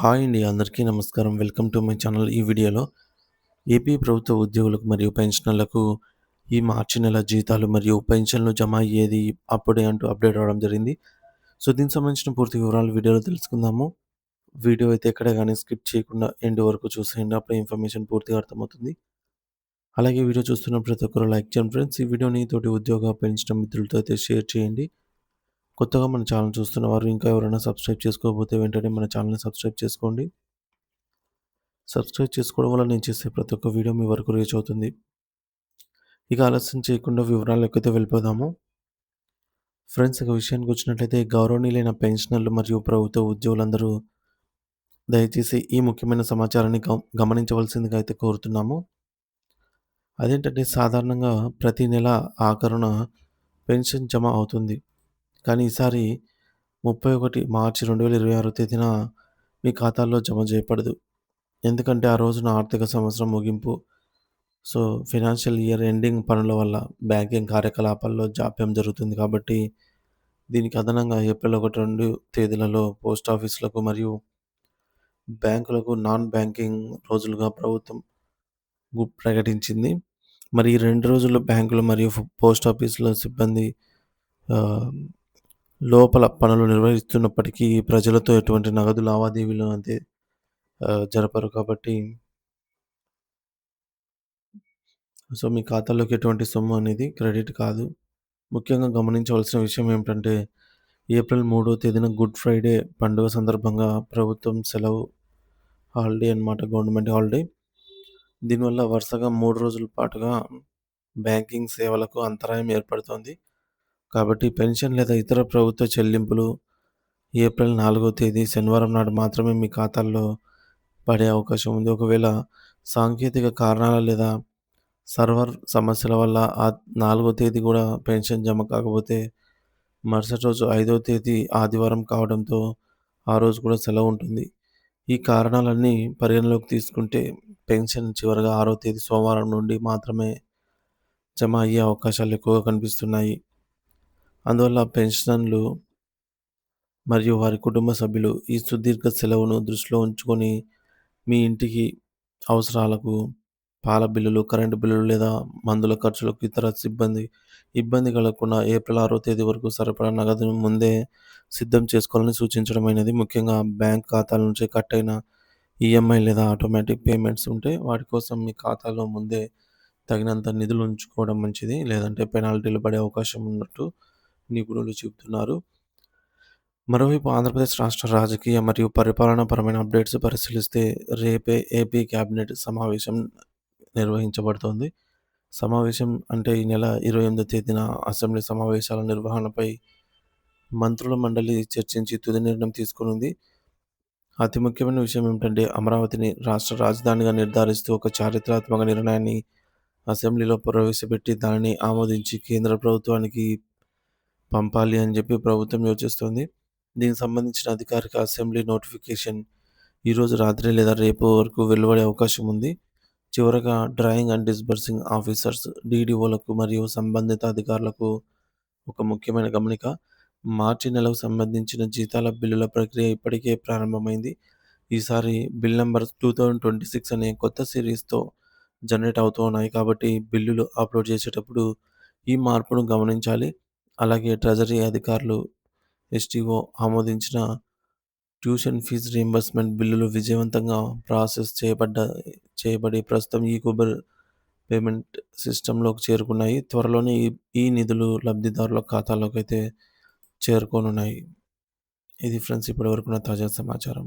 Hi అండి. అందరికీ నమస్కారం. Welcome to my channel. ఈ వీడియోలో ఏపీ ప్రభుత్వ ఉద్యోగులకు మరియు పెన్షనర్లకు ఈ మార్చి నెల జీతాలు మరియు పెన్షన్‌లు జమ అయ్యేది అప్పుడే అంటూ అప్డేట్ అవ్వడం జరిగింది. సో, దీనికి సంబంధించిన పూర్తి వివరాలు వీడియోలో తెలుసుకుందాము. వీడియో అయితే ఎక్కడ గాని స్కిప్ చేయకుండా ఎండ్ వరకు చూసేయండి. అప్పుడే ఇన్ఫర్మేషన్ పూర్తిగా అర్థమవుతుంది. అలాగే వీడియో చూస్తున్న ప్రతి ఒక్కరు లైక్ చేయండి ఫ్రెండ్స్. ఈ వీడియోని తోటి ఉద్యోగ, పెన్షన్ మిత్రులతో అయితే షేర్ చేయండి. కొత్తగా మన ఛానల్ చూస్తున్న వారు ఇంకా ఎవరైనా సబ్స్క్రైబ్ చేసుకోకపోతే వెంటనే మన ఛానల్‌ని సబ్స్క్రైబ్ చేసుకోండి. సబ్స్క్రైబ్ చేసుకోవడం వల్ల నేను చేసే ప్రతి ఒక్క వీడియో మీ వరకు రీచ్ అవుతుంది. ఇక ఆలస్యం చేయకుండా వివరాల్లోకైతే వెళ్ళిపోదాము. ఫ్రెండ్స్, ఇక విషయానికి వచ్చినట్లయితే గౌరవనీయులైన పెన్షనర్లు మరియు ప్రభుత్వ ఉద్యోగులందరూ దయచేసి ఈ ముఖ్యమైన సమాచారాన్ని గమనించవలసిందిగా అయితే కోరుతున్నాము. అదేంటంటే సాధారణంగా ప్రతి నెల ఆఖరున పెన్షన్ జమ అవుతుంది. కానీ ఈసారి 31 మార్చి 2026 తేదీన మీ ఖాతాల్లో జమ చేయబడదు. ఎందుకంటే ఆ రోజున ఆర్థిక సంవత్సరం ముగింపు. సో, ఫినాన్షియల్ ఇయర్ ఎండింగ్ పనుల వల్ల బ్యాంకింగ్ కార్యకలాపాల్లో జాప్యం జరుగుతుంది కాబట్టి, దీనికి అదనంగా ఏప్రిల్ 1, 2 తేదీలలో పోస్ట్ ఆఫీసులకు మరియు బ్యాంకులకు నాన్ బ్యాంకింగ్ రోజులుగా ప్రభుత్వం ప్రకటించింది. మరి ఈ 2 రోజుల్లో బ్యాంకులు మరియు పోస్ట్ ఆఫీసుల సిబ్బంది ఆహ్, లోపల పనులు నిర్వహిస్తున్నప్పటికీ ప్రజలతో ఎటువంటి నగదు లావాదేవీలు అయితే జరపరు కాబట్టి, సో, మీ ఖాతాలోకి ఎటువంటి సొమ్ము అనేది క్రెడిట్ కాదు. ముఖ్యంగా గమనించవలసిన విషయం ఏమిటంటే, ఏప్రిల్ 3వ తేదీన గుడ్ ఫ్రైడే పండుగ సందర్భంగా ప్రభుత్వం సెలవు, హాలిడే అన్నమాట. Government holiday. దీనివల్ల వరుసగా 3 రోజుల పాటుగా బ్యాంకింగ్ సేవలకు అంతరాయం ఏర్పడుతోంది. కాబట్టి పెన్షన్ లేదా ఇతర ప్రభుత్వ చెల్లింపులు ఏప్రిల్ 4వ తేదీ శనివారం నాడు మాత్రమే మీ ఖాతాల్లో పడే అవకాశం ఉంది. ఒకవేళ సాంకేతిక కారణాల లేదా సర్వర్ సమస్యల వల్ల ఆ 4వ తేదీ కూడా పెన్షన్ జమ కాకపోతే, మరుసటి రోజు 5వ తేదీ ఆదివారం కావడంతో ఆ రోజు కూడా సెలవు ఉంటుంది. ఈ కారణాలన్నీ పరిగణలోకి తీసుకుంటే పెన్షన్ చివరగా 6వ తేదీ సోమవారం నుండి మాత్రమే జమ అయ్యే అవకాశాలు ఎక్కువగా కనిపిస్తున్నాయి. అందువల్ల పెన్షనర్లు మరియు వారి కుటుంబ సభ్యులు ఈ సుదీర్ఘ సెలవును దృష్టిలో ఉంచుకొని మీ ఇంటికి అవసరాలకు పాల బిల్లులు, కరెంటు బిల్లులు లేదా మందుల ఖర్చులకు ఇబ్బంది కలగకుండా ఏప్రిల్ 6వ తేదీ వరకు సరిపడా నగదును ముందే సిద్ధం చేసుకోవాలని సూచించడమైనది. ముఖ్యంగా బ్యాంక్ ఖాతాల నుంచి కట్ అయిన ఈఎంఐ లేదా ఆటోమేటిక్ పేమెంట్స్ ఉంటే వాటి కోసం మీ ఖాతాలో ముందే తగినంత నిధులు ఉంచుకోవడం మంచిది. లేదంటే పెనాల్టీలు పడే అవకాశం ఉన్నట్టు నిపుణులు చెబుతున్నారు. మరోవైపు ఆంధ్రప్రదేశ్ రాష్ట్ర రాజకీయ మరియు పరిపాలనాపరమైన అప్డేట్స్ పరిశీలిస్తే రేపే ఏపీ కేబినెట్ సమావేశం నిర్వహించబడుతోంది. సమావేశం అంటే ఈ నెల 28వ తేదీన అసెంబ్లీ సమావేశాల నిర్వహణపై మంత్రుల మండలి చర్చించి తుది నిర్ణయం తీసుకోనుంది. అతి ముఖ్యమైన విషయం ఏమిటంటే అమరావతిని రాష్ట్ర రాజధానిగా నిర్ధారిస్తూ ఒక చారిత్రాత్మక నిర్ణయాన్ని అసెంబ్లీలో ప్రవేశపెట్టి దానిని ఆమోదించి కేంద్ర ప్రభుత్వానికి పంపాలి అని చెప్పి ప్రభుత్వం యోచిస్తోంది. దీనికి సంబంధించిన అధికారిక అసెంబ్లీ నోటిఫికేషన్ ఈరోజు రాత్రి లేదా రేపు వరకు వెలువడే అవకాశం ఉంది. చివరగా డ్రాయింగ్ అండ్ డిస్బర్సింగ్ ఆఫీసర్స్ డీడీఓలకు మరియు సంబంధిత అధికారులకు ఒక ముఖ్యమైన గమనిక. మార్చి నెలకు సంబంధించిన జీతాల బిల్లుల ప్రక్రియ ఇప్పటికే ప్రారంభమైంది. ఈసారి బిల్ నంబర్ 2026 అనే కొత్త సిరీస్‌తో జనరేట్ అవుతూ ఉన్నాయి. కాబట్టి బిల్లులు అప్లోడ్ చేసేటప్పుడు ఈ మార్పును గమనించాలి. అలాగే ట్రెజరీ అధికారులు, ఎస్టీఓ ఆమోదించిన ట్యూషన్ ఫీజు రీయింబర్స్‌మెంట్ బిల్లులు విజయవంతంగా ప్రాసెస్ చేయబడి ప్రస్తుతం ఈ-కొబర్ పేమెంట్ సిస్టమ్‌లోకి చేరుకున్నాయి. త్వరలోనే ఈ నిధులు లబ్ధిదారుల ఖాతాలోకైతే చేరుకోనున్నాయి. ఇది ఫ్రెండ్స్, ఇప్పటివరకు నా తాజా సమాచారం.